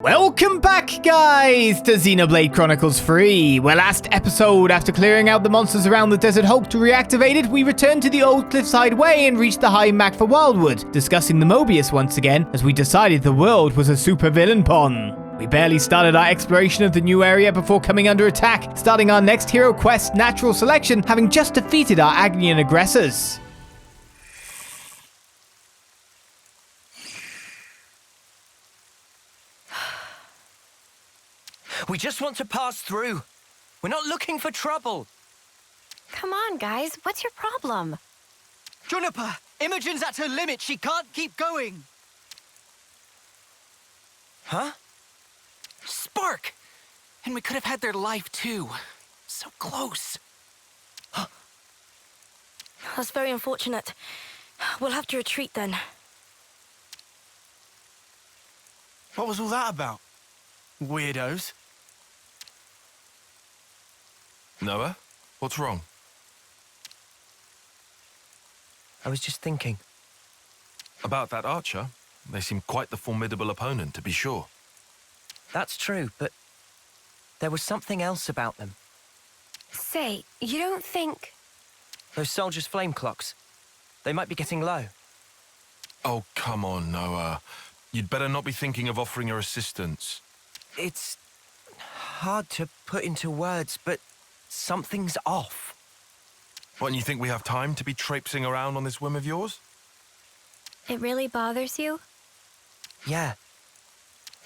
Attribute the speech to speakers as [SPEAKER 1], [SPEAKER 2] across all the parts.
[SPEAKER 1] Welcome back, guys, to Xenoblade Chronicles 3, where last episode, after clearing out the monsters around the Desert Hope to reactivate it, we returned to the old Cliffside Way and reached the High Mac for Wildwood, discussing the Mobius once again, as we decided the world was a supervillain pond. We barely started our exploration of the new area before coming under attack, starting our next hero quest, Natural Selection, having just defeated our Agnian aggressors.
[SPEAKER 2] We just want to pass through. We're not looking for trouble.
[SPEAKER 3] Come on, guys. What's your problem?
[SPEAKER 2] Juniper, Imogen's at her limit. She can't keep going. Huh? Spark! And we could have had their life, too. So close.
[SPEAKER 3] That's very unfortunate. We'll have to retreat then.
[SPEAKER 4] What was all that about? Weirdos.
[SPEAKER 5] Noah, what's wrong?
[SPEAKER 2] I was just thinking.
[SPEAKER 5] About that archer? They seem quite the formidable opponent, to be sure.
[SPEAKER 2] That's true, but there was something else about them.
[SPEAKER 3] Say, you don't think...
[SPEAKER 2] Those soldiers' flame clocks. They might be getting low.
[SPEAKER 5] Oh, come on, Noah. You'd better not be thinking of offering her assistance.
[SPEAKER 2] It's hard to put into words, but something's off.
[SPEAKER 5] What, and you think we have time to be traipsing around on this whim of yours?
[SPEAKER 3] It really bothers you?
[SPEAKER 2] Yeah.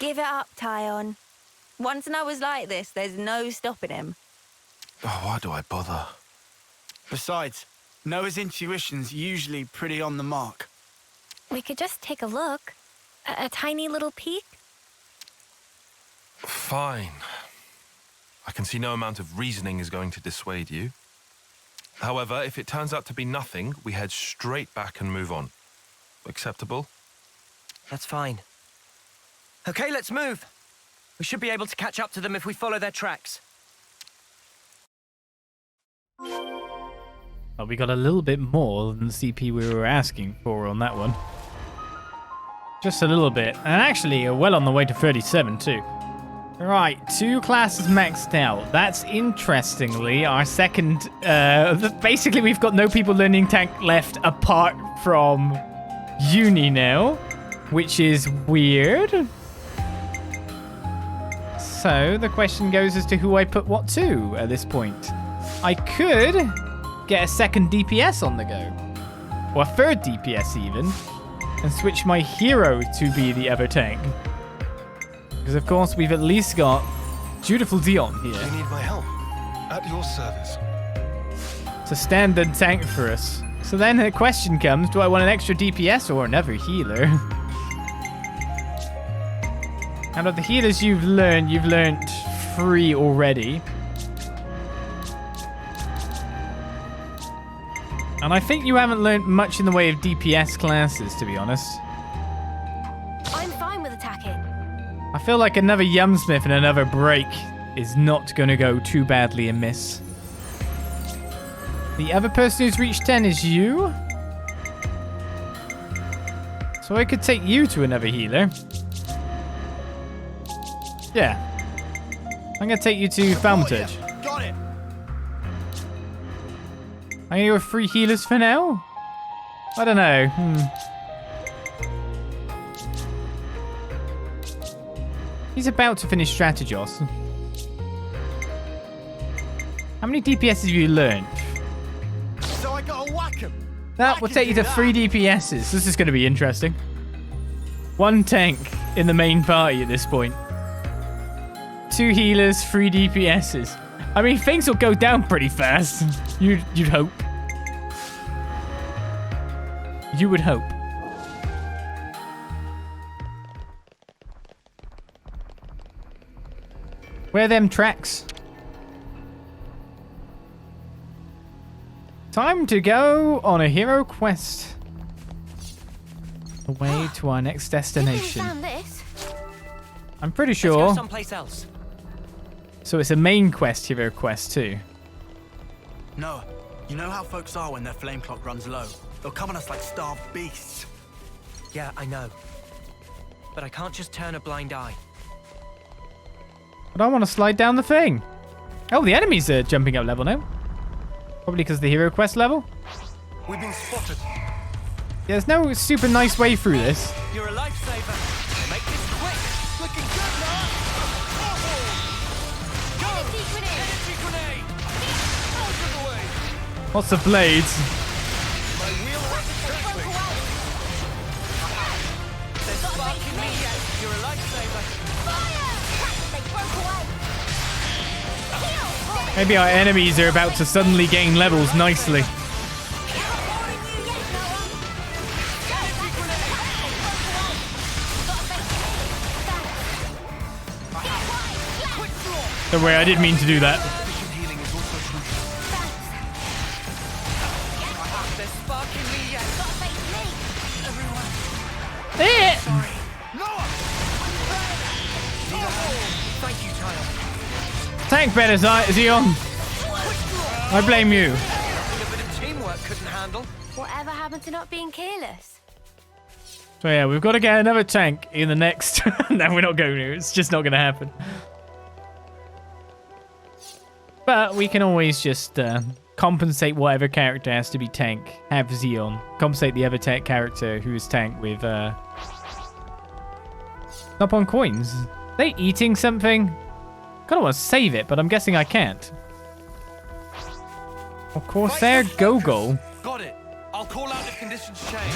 [SPEAKER 6] Give it up, Tyon. Once Noah's like this, there's no stopping him.
[SPEAKER 5] Oh, why do I bother?
[SPEAKER 4] Besides, Noah's intuition's usually pretty on the mark.
[SPEAKER 3] We could just take a look. A tiny little peek?
[SPEAKER 5] Fine. I can see no amount of reasoning is going to dissuade you. However, if it turns out to be nothing, we head straight back and move on. Acceptable?
[SPEAKER 2] That's fine. Okay, let's move. We should be able to catch up to them if we follow their tracks.
[SPEAKER 1] Well, we got a little bit more than the CP we were asking for on that one. Just a little bit. And actually, well on the way to 37 too. Right, 2 classes maxed out. That's interestingly our second... basically, we've got no people learning tank left apart from Uni now, which is weird. So the question goes as to who I put what to at this point. I could get a second DPS on the go, or a third DPS even, and switch my hero to be the other tank. Because of course we've at least got Dutiful Dion here.
[SPEAKER 7] You need my help. At your service.
[SPEAKER 1] It's a standard tank for us. So then the question comes, do I want an extra DPS or another healer? Out of the healers you've learned 3 already. And I think you haven't learned much in the way of DPS classes, to be honest.
[SPEAKER 3] I'm fine with attacking.
[SPEAKER 1] I feel like another Yumsmith and another break is not going to go too badly amiss. The other person who's reached 10 is you. So I could take you to another healer. Yeah. I'm going to take you to Thaumaturge.
[SPEAKER 4] Got it.
[SPEAKER 1] Are you 3 healers for now? I don't know. He's about to finish Strategos. How many DPS have you learned?
[SPEAKER 4] So I gotta whack him.
[SPEAKER 1] That will take you to 3 DPSs. This is going to be interesting. 1 tank in the main party at this point. 2 healers, 3 DPSs. I mean, things will go down pretty fast. You'd hope. You would hope. Where are them tracks? Time to go on a hero quest. Away to our next destination.
[SPEAKER 3] Found this?
[SPEAKER 1] I'm pretty
[SPEAKER 2] Let's
[SPEAKER 1] sure.
[SPEAKER 2] go someplace else.
[SPEAKER 1] So it's a main quest, hero quest too.
[SPEAKER 4] Noah, you know how folks are when their flame clock runs low? They'll come on us like starved beasts.
[SPEAKER 2] Yeah, I know. But I can't just turn a blind eye.
[SPEAKER 1] But I want to slide down the thing. Oh, the enemies are jumping up level now. Probably because of the hero quest level.
[SPEAKER 7] We've been spotted.
[SPEAKER 1] Yeah, there's no super nice way through this.
[SPEAKER 2] You're a lifesaver. Make this quick.
[SPEAKER 7] Looking good now.
[SPEAKER 2] Go! Energy grenade!
[SPEAKER 7] Out of the way.
[SPEAKER 1] Lots of blades.
[SPEAKER 7] My wheel hasn't touched me.
[SPEAKER 2] There's spark in me yet. You're a lifesaver.
[SPEAKER 1] Maybe our enemies are about to suddenly gain levels nicely. Don't worry, I didn't mean to do that.
[SPEAKER 2] There's spark in me yet.
[SPEAKER 1] Eh!
[SPEAKER 2] Thank you, child.
[SPEAKER 1] Tank better, Xeon. I blame you.
[SPEAKER 2] A bit of teamwork couldn't handle.
[SPEAKER 3] Whatever happened to not being careless?
[SPEAKER 1] So yeah, we've got to get another tank in the next... No, we're not going to. It's just not going to happen. But we can always just compensate whatever character has to be tank. Have Xeon. Compensate the other tank character who is tank with... Up on coins. Are they eating something? Kind of want to save it, but I'm guessing I can't. Of course, they're Gogol.
[SPEAKER 4] Got it. I'll call out if conditions change.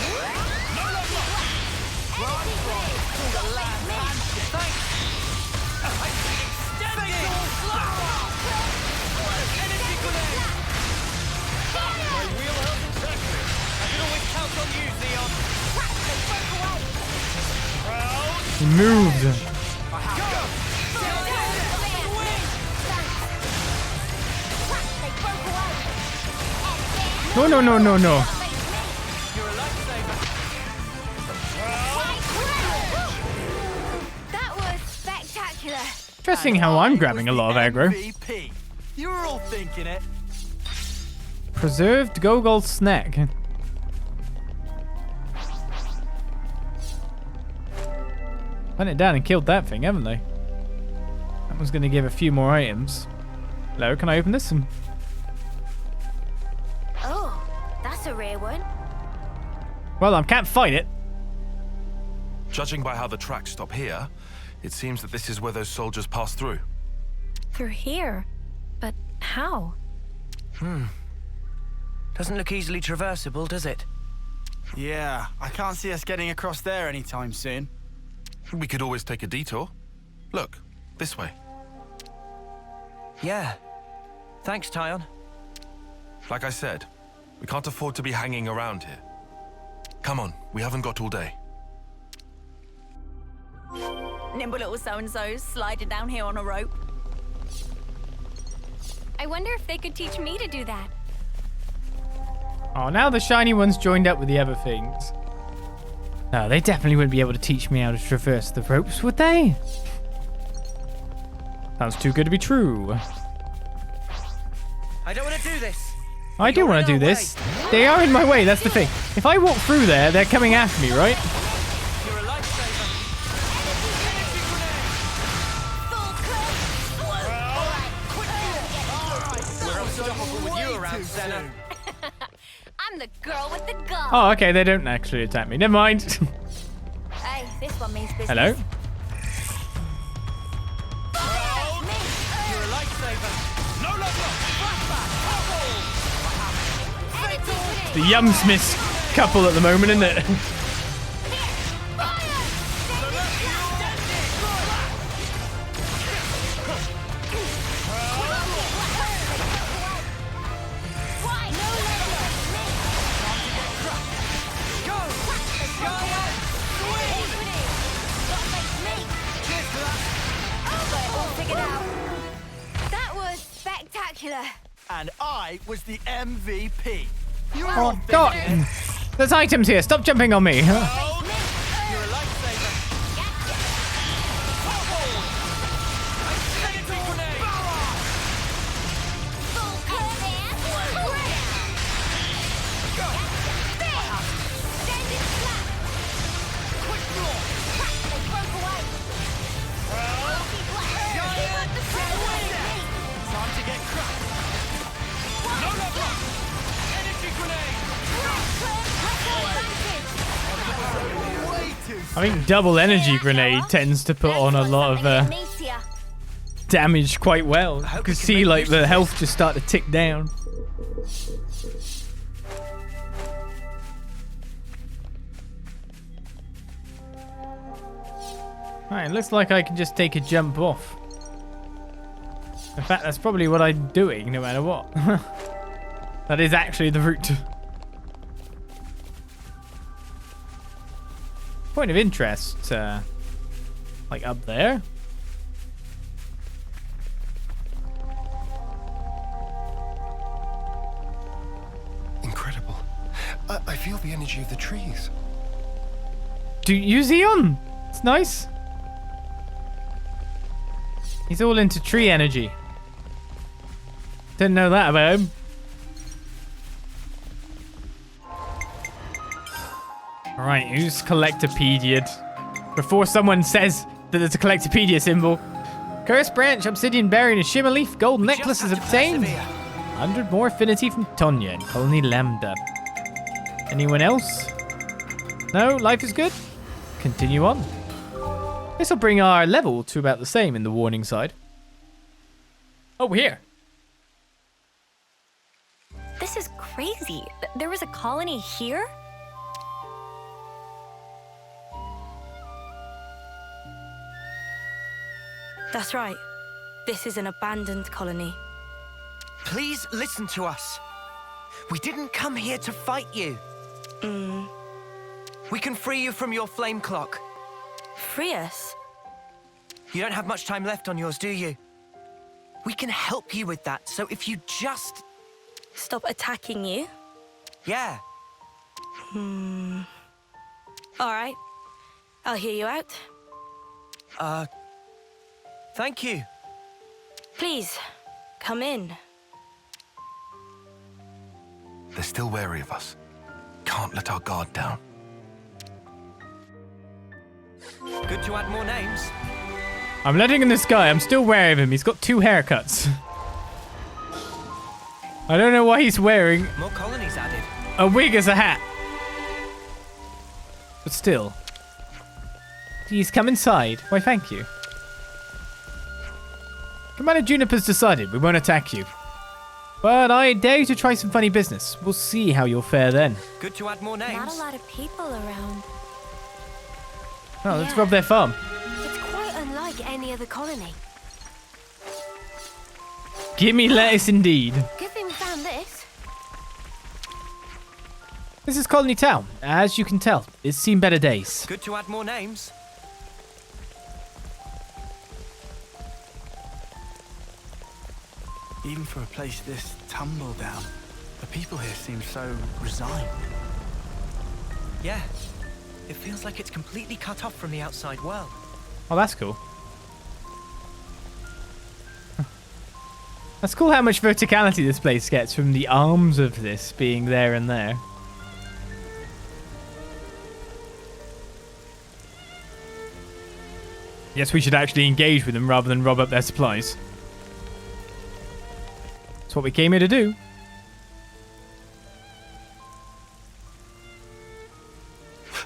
[SPEAKER 1] He moved. No, no, no, no, no.
[SPEAKER 3] That was spectacular.
[SPEAKER 1] Interesting how I'm grabbing a lot of aggro.
[SPEAKER 4] MVP. You were all thinking it.
[SPEAKER 1] Preserved Gogol snack. Went it down and killed that thing, haven't they? That was going to give a few more items. Hello, can I open this?
[SPEAKER 3] Oh, that's a rare one.
[SPEAKER 1] Well, I can't fight it.
[SPEAKER 5] Judging by how the tracks stop here, it seems that this is where those soldiers passed through.
[SPEAKER 3] Through here? But how?
[SPEAKER 2] Doesn't look easily traversable, does it?
[SPEAKER 4] Yeah, I can't see us getting across there anytime soon.
[SPEAKER 5] We could always take a detour. Look, this way.
[SPEAKER 2] Yeah. Thanks, Tyon.
[SPEAKER 5] Like I said, we can't afford to be hanging around here. Come on, we haven't got all day.
[SPEAKER 6] Nimble little so-and-sos sliding down here on a rope.
[SPEAKER 3] I wonder if they could teach me to do that.
[SPEAKER 1] Oh, now the shiny ones joined up with the other things. No, they definitely wouldn't be able to teach me how to traverse the ropes, would they? Sounds too good to be true.
[SPEAKER 2] I don't want to do this.
[SPEAKER 1] I do want to do this. They are in my way, that's the thing. If I walk through there, they're coming after me, right?
[SPEAKER 2] You're a lifesaver. We're unstoppable with you around, Senna.
[SPEAKER 3] I'm the girl with the gun.
[SPEAKER 1] Oh, okay, they don't actually attack me. Never mind.
[SPEAKER 6] Hey, this one means business.
[SPEAKER 1] Hello?
[SPEAKER 2] You're a lifesaver.
[SPEAKER 7] No longer.
[SPEAKER 1] The Yumsmiths couple at the moment, isn't it?
[SPEAKER 3] That was spectacular.
[SPEAKER 4] And I was the MVP. You were
[SPEAKER 1] Oh,
[SPEAKER 4] all
[SPEAKER 1] God.
[SPEAKER 4] thinking it.
[SPEAKER 1] There's items here. Stop jumping on me.
[SPEAKER 2] You're a lifesaver. Energy grenade.
[SPEAKER 1] I think double energy grenade tends to put on a lot of damage quite well. You can see like the health just start to tick down. Right, it looks like I can just take a jump off. In fact, that's probably what I'm doing, no matter what. That is actually the route. Point of interest, like up there.
[SPEAKER 8] Incredible. I feel the energy of the trees.
[SPEAKER 1] Do you see him? It's nice. He's all into tree energy. Didn't know that about him. Alright, who's Collectopedia'd? Before someone says that there's a Collectopedia symbol. Cursed branch, obsidian berry, and a shimmer leaf. Gold necklace is obtained. 100 more affinity from Tonya in Colony Lambda. Anyone else? No? Life is good? Continue on. This will bring our level to about the same in the warning side. Oh, we're here.
[SPEAKER 3] This is crazy. There was a colony here?
[SPEAKER 9] That's right. This is an abandoned colony.
[SPEAKER 2] Please listen to us. We didn't come here to fight you. We can free you from your flame clock.
[SPEAKER 9] Free us?
[SPEAKER 2] You don't have much time left on yours, do you? We can help you with that, so if you just...
[SPEAKER 9] Stop attacking you?
[SPEAKER 2] Yeah.
[SPEAKER 9] All right. I'll hear you out.
[SPEAKER 2] Thank you.
[SPEAKER 9] Please, come in.
[SPEAKER 8] They're still wary of us. Can't let our guard down.
[SPEAKER 2] Good to add more names.
[SPEAKER 1] I'm letting in this guy. I'm still wary of him. He's got 2 haircuts. I don't know why he's wearing
[SPEAKER 2] More colonies added.
[SPEAKER 1] a wig as a hat. But still. Please come inside. Why, thank you. Commander Juniper's decided we won't attack you. But I dare you to try some funny business. We'll see how you'll fare then.
[SPEAKER 2] Good to add more names.
[SPEAKER 3] Not a lot of people around.
[SPEAKER 1] Oh, let's
[SPEAKER 3] Yeah.
[SPEAKER 1] rob their farm.
[SPEAKER 3] It's quite unlike any other colony.
[SPEAKER 1] Give me lettuce indeed.
[SPEAKER 3] Good thing we found this.
[SPEAKER 1] This is Colony Town. As you can tell, it's seen better days.
[SPEAKER 2] Good to add more names.
[SPEAKER 4] Even for a place this tumble down, the people here seem so resigned.
[SPEAKER 2] Yeah. It feels like it's completely cut off from the outside world.
[SPEAKER 1] Oh, that's cool. That's cool how much verticality this place gets from the arms of this being there and there. Yes, we should actually engage with them rather than rob up their supplies. That's what we came here to do.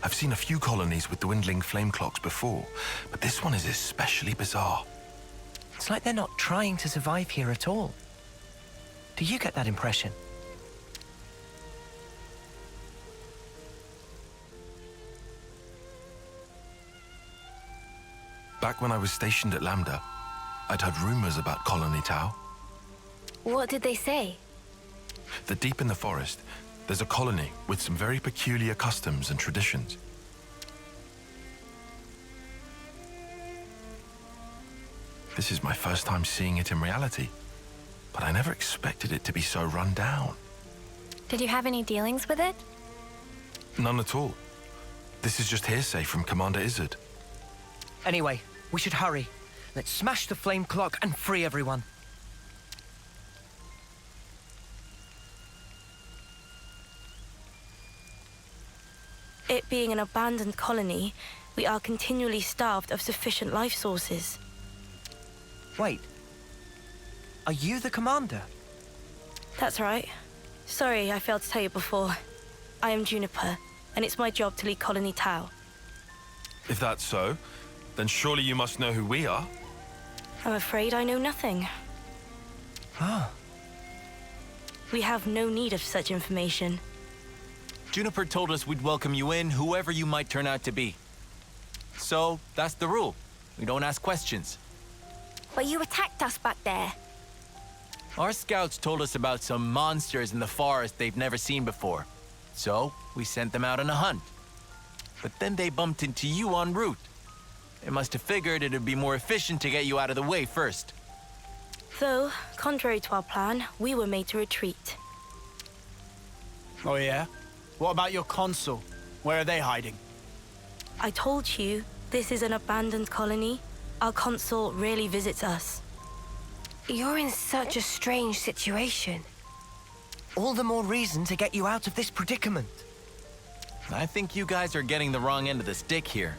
[SPEAKER 8] I've seen a few colonies with dwindling flame clocks before, but this one is especially bizarre.
[SPEAKER 2] It's like they're not trying to survive here at all. Do you get that impression?
[SPEAKER 8] Back when I was stationed at Lambda, I'd heard rumors about Colony Tau.
[SPEAKER 3] What did they say?
[SPEAKER 8] That deep in the forest, there's a colony with some very peculiar customs and traditions. This is my first time seeing it in reality, but I never expected it to be so run down.
[SPEAKER 3] Did you have any dealings with it?
[SPEAKER 8] None at all. This is just hearsay from Commander Izzard.
[SPEAKER 2] Anyway, we should hurry. Let's smash the flame clock and free everyone.
[SPEAKER 9] It being an abandoned colony, we are continually starved of sufficient life sources.
[SPEAKER 2] Wait. Are you the commander?
[SPEAKER 9] That's right. Sorry, I failed to tell you before. I am Juniper, and it's my job to lead Colony Tau.
[SPEAKER 5] If that's so, then surely you must know who we are.
[SPEAKER 9] I'm afraid I know nothing.
[SPEAKER 2] Ah.
[SPEAKER 9] We have no need of such information.
[SPEAKER 10] Juniper told us we'd welcome you in, whoever you might turn out to be. So, that's the rule. We don't ask questions.
[SPEAKER 3] But you attacked us back there.
[SPEAKER 10] Our scouts told us about some monsters in the forest they've never seen before. So, we sent them out on a hunt. But then they bumped into you en route. They must have figured it'd be more efficient to get you out of the way first.
[SPEAKER 9] Though, contrary to our plan, we were made to retreat.
[SPEAKER 4] Oh yeah? What about your consul? Where are they hiding?
[SPEAKER 9] I told you, this is an abandoned colony. Our consul rarely visits us.
[SPEAKER 3] You're in such a strange situation.
[SPEAKER 2] All the more reason to get you out of this predicament.
[SPEAKER 10] I think you guys are getting the wrong end of the stick here.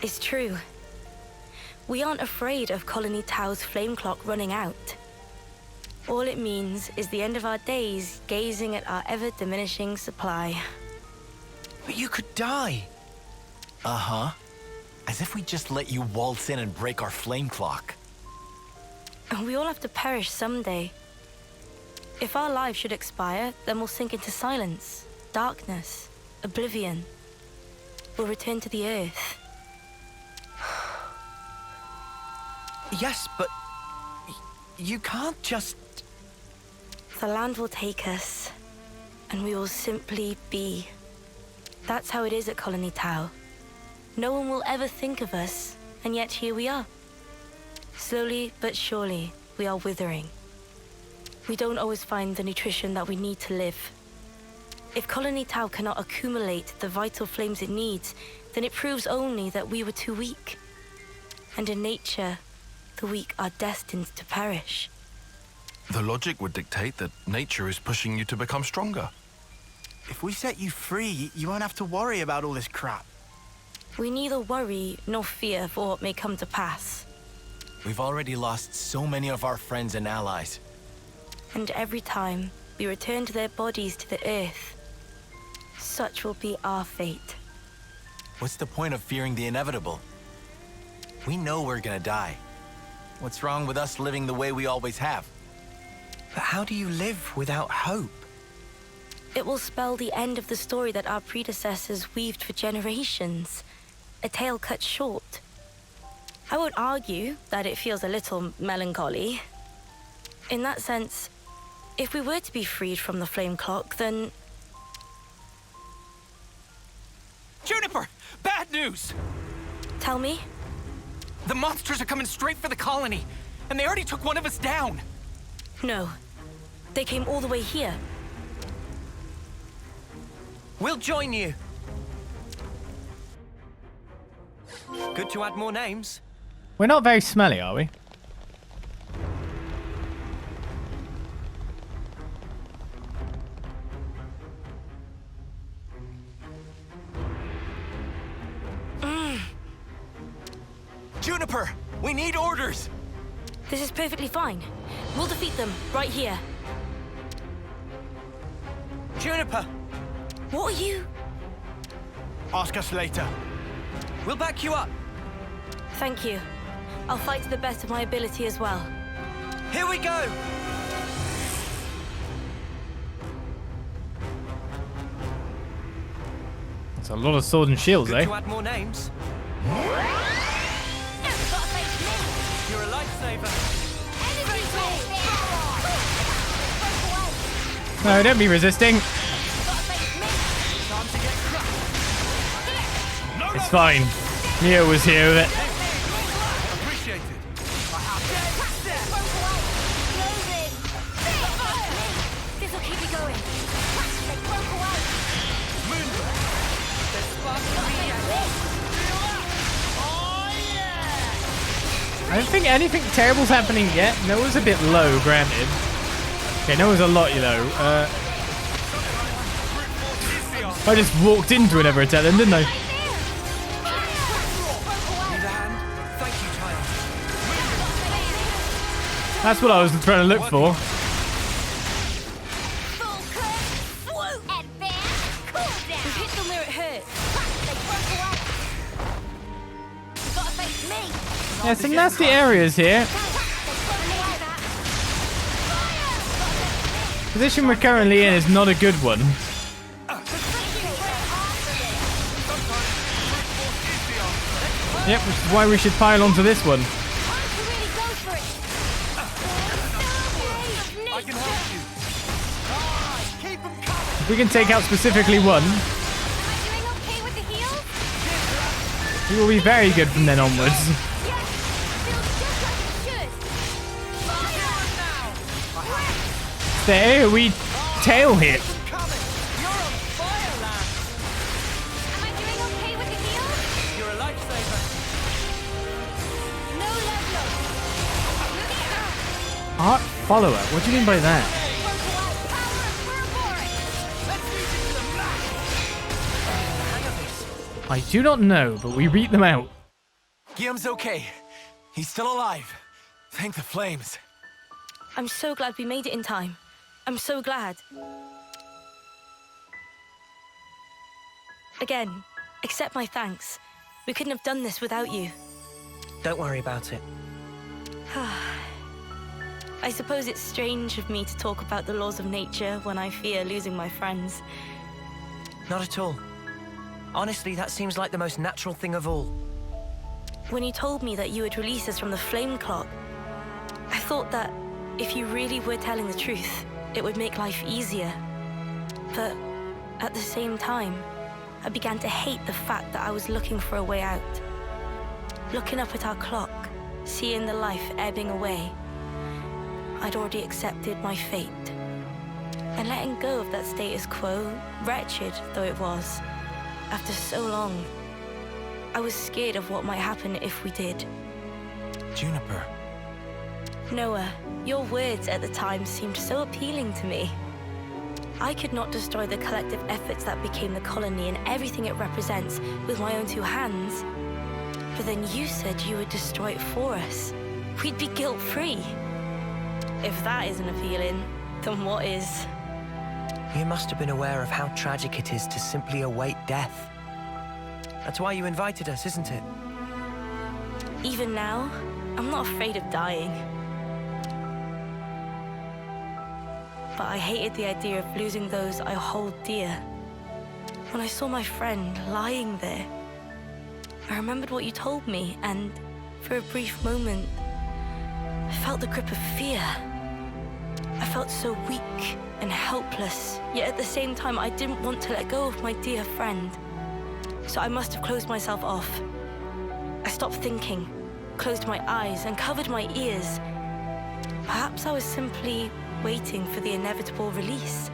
[SPEAKER 9] It's true. We aren't afraid of Colony Tao's flame clock running out. All it means is the end of our days gazing at our ever-diminishing supply.
[SPEAKER 2] But you could die.
[SPEAKER 10] Uh-huh. As if we just let you waltz in and break our flame clock.
[SPEAKER 9] We all have to perish someday. If our lives should expire, then we'll sink into silence, darkness, oblivion. We'll return to the earth.
[SPEAKER 2] Yes, but you can't just...
[SPEAKER 9] The land will take us, and we will simply be. That's how it is at Colony Tau. No one will ever think of us, and yet here we are. Slowly but surely, we are withering. We don't always find the nutrition that we need to live. If Colony Tau cannot accumulate the vital flames it needs, then it proves only that we were too weak. And in nature, the weak are destined to perish.
[SPEAKER 5] The logic would dictate that nature is pushing you to become stronger.
[SPEAKER 4] If we set you free, you won't have to worry about all this crap.
[SPEAKER 9] We neither worry nor fear for what may come to pass.
[SPEAKER 10] We've already lost so many of our friends and allies.
[SPEAKER 9] And every time we return to their bodies to the earth, such will be our fate.
[SPEAKER 10] What's the point of fearing the inevitable? We know we're gonna die. What's wrong with us living the way we always have?
[SPEAKER 2] But how do you live without hope?
[SPEAKER 9] It will spell the end of the story that our predecessors weaved for generations. A tale cut short. I won't argue that it feels a little melancholy. In that sense, if we were to be freed from the flame clock, then...
[SPEAKER 10] Juniper! Bad news!
[SPEAKER 9] Tell me?
[SPEAKER 10] The monsters are coming straight for the colony, and they already took one of us down.
[SPEAKER 9] No. They came all the way here.
[SPEAKER 2] We'll join you. Good to add more names.
[SPEAKER 1] We're not very smelly, are we?
[SPEAKER 10] Juniper! We need orders!
[SPEAKER 9] This is perfectly fine. We'll defeat them right here.
[SPEAKER 2] Juniper,
[SPEAKER 9] What are you?
[SPEAKER 4] Ask us later.
[SPEAKER 2] we'll back you up.
[SPEAKER 9] Thank you. I'll fight to the best of my ability as well.
[SPEAKER 2] Here we go.
[SPEAKER 1] It's a lot of sword and shields,
[SPEAKER 2] Good
[SPEAKER 1] eh?
[SPEAKER 2] to add more names. You're a lifesaver.
[SPEAKER 1] No, don't be resisting.
[SPEAKER 2] Time to get crushed.
[SPEAKER 1] It's fine. Neo was here with it.
[SPEAKER 2] Appreciate it.
[SPEAKER 3] This'll keep you going.
[SPEAKER 1] I don't think anything terrible's happening yet. Noah's a bit low, granted. Okay, Noah's a lot low. I just walked into another attack then, didn't I?
[SPEAKER 2] Need a hand? Thank you, child.
[SPEAKER 1] That's what I was trying to look for.
[SPEAKER 3] Full curve, swoop, advance, cool down.
[SPEAKER 9] We've hit the
[SPEAKER 1] Yeah, some nasty areas here. The position we're currently in is not a good one. Yep, which is why we should pile onto this one. If we can take out specifically one, we will be very good from then onwards. There, we tail hit. Art follower? What do you mean by that? I do not know, but we beat them out.
[SPEAKER 10] Guillaume's okay. He's still alive. Thank the flames.
[SPEAKER 9] I'm so glad we made it in time. I'm so glad. Again, accept my thanks. We couldn't have done this without you.
[SPEAKER 2] Don't worry about it.
[SPEAKER 9] I suppose it's strange of me to talk about the laws of nature when I fear losing my friends.
[SPEAKER 2] Not at all. Honestly, that seems like the most natural thing of all.
[SPEAKER 9] When you told me that you would release us from the flame clock, I thought that if you really were telling the truth, it would make life easier. But at the same time, I began to hate the fact that I was looking for a way out. Looking up at our clock, seeing the life ebbing away, I'd already accepted my fate. And letting go of that status quo, wretched though it was, after so long, I was scared of what might happen if we did.
[SPEAKER 10] Juniper.
[SPEAKER 9] Noah, your words at the time seemed so appealing to me. I could not destroy the collective efforts that became the colony and everything it represents with my own two hands. But then you said you would destroy it for us. We'd be guilt-free. If that isn't appealing, then what is?
[SPEAKER 2] You must have been aware of how tragic it is to simply await death. That's why you invited us, isn't it?
[SPEAKER 9] Even now, I'm not afraid of dying. But I hated the idea of losing those I hold dear. When I saw my friend lying there, I remembered what you told me, and for a brief moment, I felt the grip of fear. I felt so weak and helpless, yet at the same time I didn't want to let go of my dear friend. So I must have closed myself off. I stopped thinking, closed my eyes and covered my ears. Perhaps I was simply waiting for the inevitable release.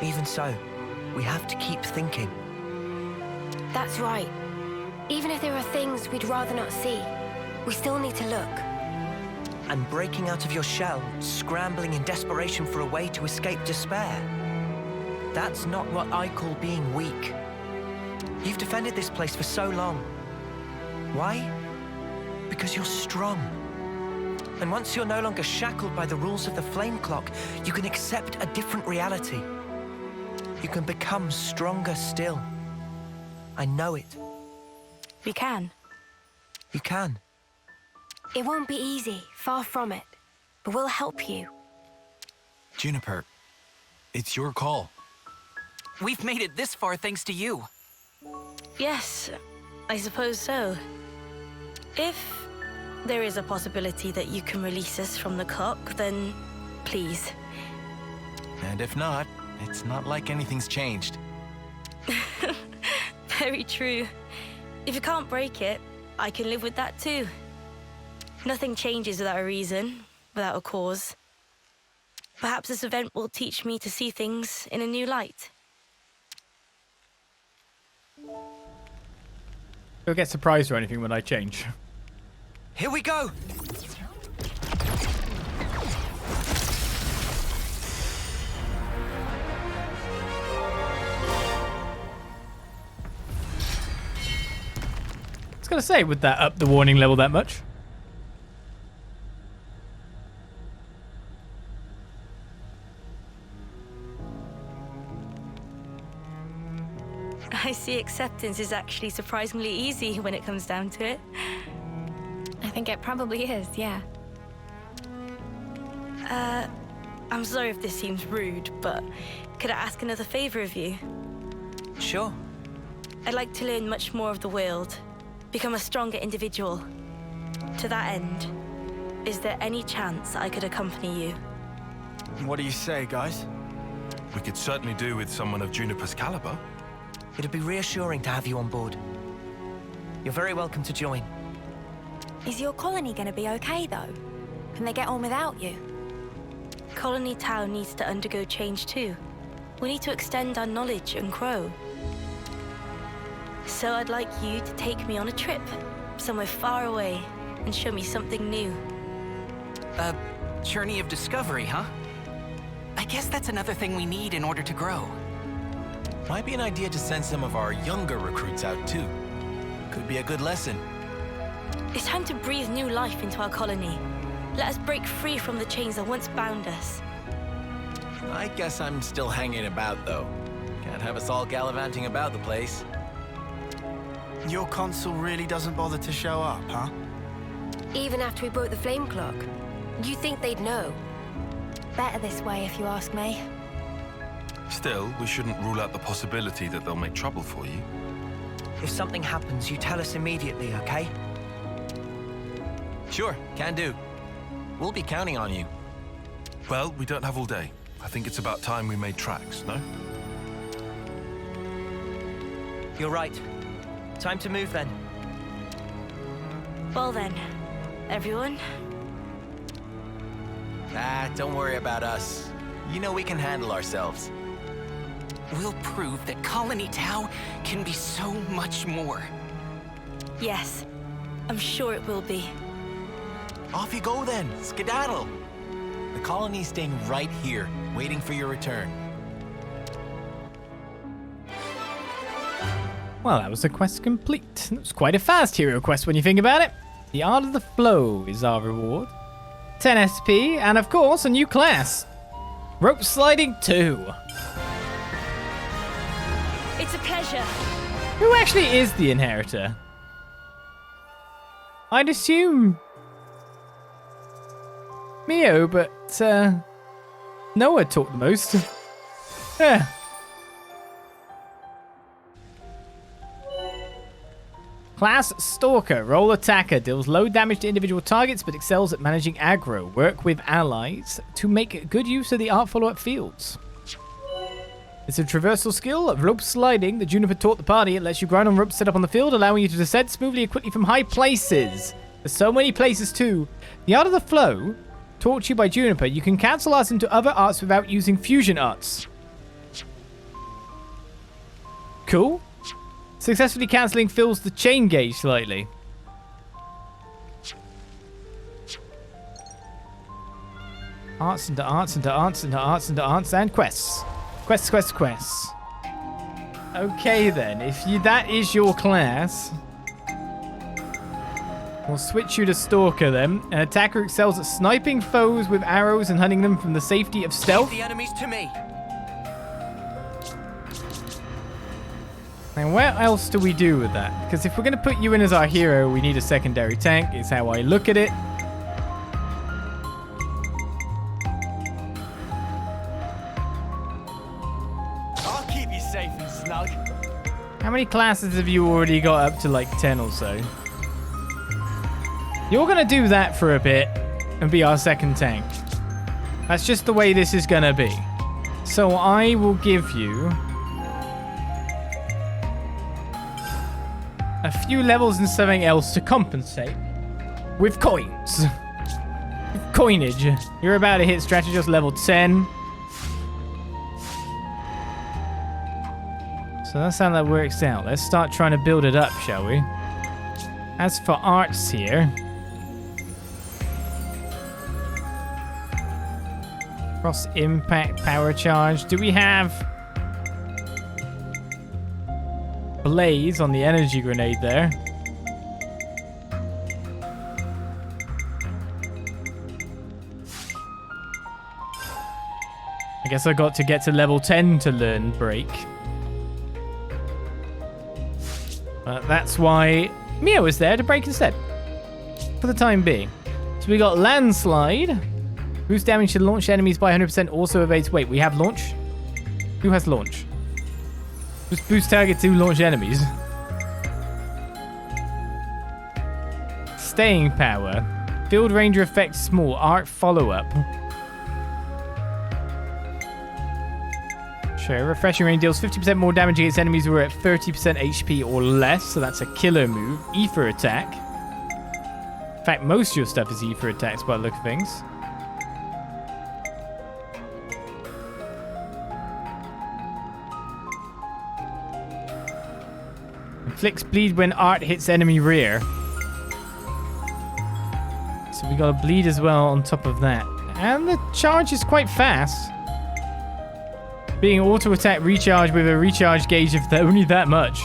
[SPEAKER 2] Even so, we have to keep thinking.
[SPEAKER 3] That's right. Even if there are things we'd rather not see, we still need to look.
[SPEAKER 2] And breaking out of your shell, scrambling in desperation for a way to escape despair. That's not what I call being weak. You've defended this place for so long. Why? Because you're strong. And once you're no longer shackled by the rules of the flame clock, you can accept a different reality. You can become stronger still. I know it.
[SPEAKER 9] We can.
[SPEAKER 2] You can.
[SPEAKER 3] It won't be easy, far from it. But we'll help you.
[SPEAKER 10] Juniper, it's your call.
[SPEAKER 11] We've made it this far thanks to you.
[SPEAKER 9] Yes, I suppose so. If there is a possibility that you can release us from the clock, then please.
[SPEAKER 10] And if not, it's not like anything's changed.
[SPEAKER 9] Very true. If you can't break it, I can live with that too. Nothing changes without a reason, without a cause. Perhaps this event will teach me to see things in a new light.
[SPEAKER 1] Don't get surprised or anything when I change.
[SPEAKER 2] Here we go!
[SPEAKER 1] I was gonna say, would that up the warning level that much?
[SPEAKER 9] I see acceptance is actually surprisingly easy when it comes down to it.
[SPEAKER 3] think it probably is, yeah.
[SPEAKER 9] I'm sorry if this seems rude, but could I ask another favor of you?
[SPEAKER 2] Sure.
[SPEAKER 9] I'd like to learn much more of the world, become a stronger individual. To that end, is there any chance I could accompany you?
[SPEAKER 4] What do you say, guys?
[SPEAKER 5] We could certainly do with someone of Juniper's caliber.
[SPEAKER 2] It'd be reassuring to have you on board. You're very welcome to join.
[SPEAKER 6] Is your colony gonna be okay, though? Can they get on without you?
[SPEAKER 9] Colony Town needs to undergo change too. We need to extend our knowledge and grow. So I'd like you to take me on a trip, somewhere far away, and show me something new.
[SPEAKER 11] A journey of discovery, huh? I guess that's another thing we need in order to grow.
[SPEAKER 10] Might be an idea to send some of our younger recruits out too. Could be a good lesson.
[SPEAKER 9] It's time to breathe new life into our colony. Let us break free from the chains that once bound us.
[SPEAKER 10] I guess I'm still hanging about though. Can't have us all gallivanting about the place.
[SPEAKER 4] Your consul really doesn't bother to show up, huh?
[SPEAKER 3] Even after we broke the flame clock, you think they'd know?
[SPEAKER 6] Better this way, if you ask me.
[SPEAKER 5] Still, we shouldn't rule out the possibility that they'll make trouble for you.
[SPEAKER 2] If something happens, you tell us immediately, okay?
[SPEAKER 10] Sure, can do. We'll be counting on you.
[SPEAKER 5] Well, we don't have all day. I think it's about time we made tracks, no?
[SPEAKER 2] You're right. Time to move then.
[SPEAKER 9] Well then, everyone.
[SPEAKER 10] Don't worry about us. You know we can handle ourselves.
[SPEAKER 11] We'll prove that Colony Tau can be so much more.
[SPEAKER 9] Yes, I'm sure it will be.
[SPEAKER 10] Off you go then, skedaddle. The colony's staying right here, waiting for your return.
[SPEAKER 1] Well, that was the quest complete. It was quite a fast hero quest when you think about it. The Art of the Flow is our reward. 10 SP, and of course, a new class. Rope Sliding 2.
[SPEAKER 9] It's a pleasure.
[SPEAKER 1] Who actually is the inheritor? I'd assume Mio, but Noah taught the most. Yeah. Class Stalker, role attacker, deals low damage to individual targets but excels at managing aggro. Work with allies to make good use of the art follow-up fields. It's a traversal skill of rope sliding that Juniper taught the party. It lets you grind on ropes set up on the field, allowing you to descend smoothly and quickly from high places. There's so many places too. The Art of the Flow, taught to you by Juniper, you can cancel arts into other arts without using fusion arts. Cool. Successfully cancelling fills the chain gauge slightly. Arts into arts into arts into arts into arts and quests. Quests. Okay then, if that is your class, we'll switch you to Stalker then. An attacker excels at sniping foes with arrows and hunting them from the safety of stealth.
[SPEAKER 2] Leave the enemies to me.
[SPEAKER 1] And what else do we do with that? Because if we're going to put you in as our hero, we need a secondary tank, is how I look at it.
[SPEAKER 4] I'll keep you safe and snug.
[SPEAKER 1] How many classes have you already got up to like 10 or so? You're going to do that for a bit and be our second tank. That's just the way this is going to be. So I will give you a few levels and something else to compensate with coins. With coinage. You're about to hit strategist level 10. So that's how that works out. Let's start trying to build it up, shall we? As for arts here, cross impact, power charge. Do we have blaze on the energy grenade there? I guess I got to get to level 10 to learn break. But that's why Mia was there to break instead. for the time being. So we got Landslide. Boost damage to launch enemies by 100%. Also evades... Wait, we have launch? Who has launch? Just boost target to launch enemies. Staying power. Field Ranger effect small. Arc follow-up. Sure. Refreshing Rain deals 50% more damage against enemies who are at 30% HP or less. So that's a killer move. Ether attack. In fact, most of your stuff is ether attacks by the look of things. Inflicts bleed when art hits enemy rear. So we got a bleed as well on top of that. And the charge is quite fast. Being auto attack recharge with a recharge gauge of only that much.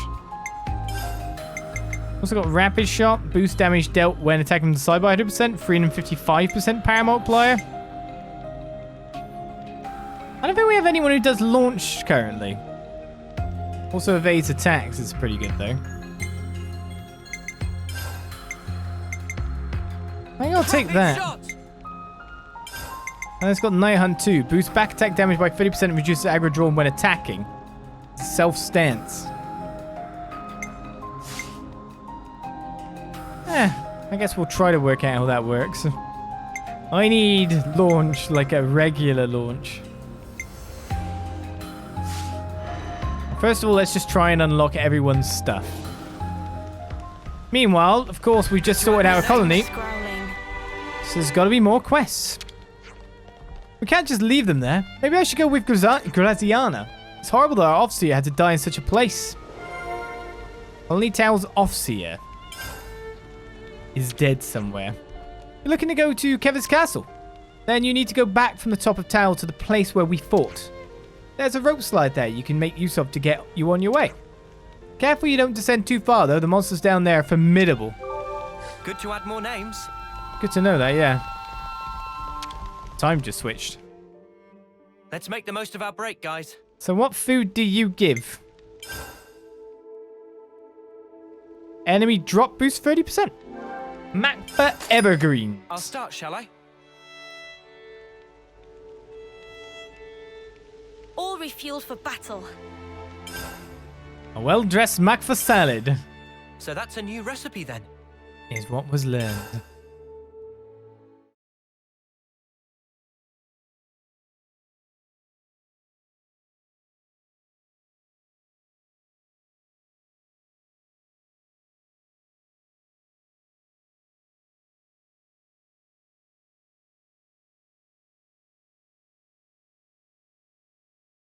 [SPEAKER 1] Also got rapid shot, boost damage dealt when attacking from the side by 100%, 355% power multiplier. I don't think we have anyone who does launch currently. Also evades attacks, it's pretty good though. I think I'll take that. And it's got Night Hunt 2. Boosts back attack damage by 30% and reduces aggro drawn when attacking. Self-stance. I guess we'll try to work out how that works. I need launch, like a regular launch. First of all, let's just try and unlock everyone's stuff. Meanwhile, of course, we've just sorted out a colony. So there's got to be more quests. We can't just leave them there. Maybe I should go with Graziana. It's horrible that our Off-Seer had to die in such a place. Colony Tail's Off-Seer is dead somewhere. You're looking to go to Kevin's castle. Then you need to go back from the top of Tal to the place where we fought. There's a rope slide there you can make use of to get you on your way. Careful you don't descend too far though, the monsters down there are formidable.
[SPEAKER 2] Good to add more names.
[SPEAKER 1] Good to know that, yeah. Time just switched.
[SPEAKER 2] Let's make the most of our break, guys.
[SPEAKER 1] So what food do you give? Enemy drop boost 30%. Map for Evergreen.
[SPEAKER 2] I'll start, shall I?
[SPEAKER 9] All refueled for battle.
[SPEAKER 1] A well-dressed mac for salad.
[SPEAKER 2] So that's a new recipe then.
[SPEAKER 1] Is what was learned.